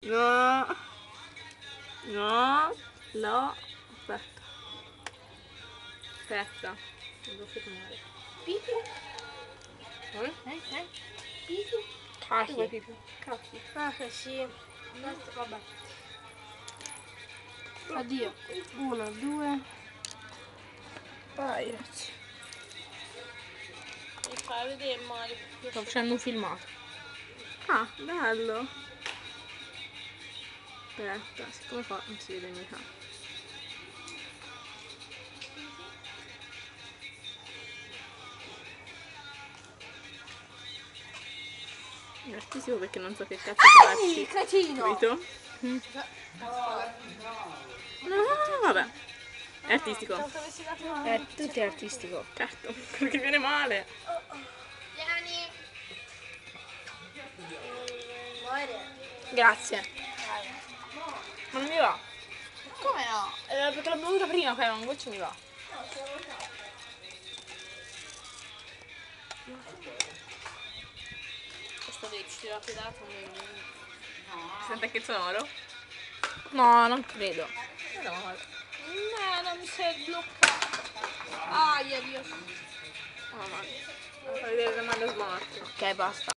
No. No. No. Aspetta. Aspetta. Non devo firmare. Pipi? Pipi? Cacchi. Pipi. Cacchi. Ah, che sì. Vabbè. Addio. 1, 2. Vai, ragazzi. Mi fai vedere Mario. Sto facendo un filmato. Ah, bello. Aspetta, come fa? Non si vede mica. È artistico perché non so che cazzo farci. Cretino! Capito? No, vabbè. È artistico. È tutto artistico. Certo, perché viene male. Vieni! Grazie. Ma non mi va. Come no? Perché l'ho bevuta prima, poi un goccio mi va. Questo ci l'ho dato. Sente che sonoro? No, non credo. No, non mi sei bloccato. Ah, Dio. Oh, ma... Devo far vedere la mano smart. Ok, basta.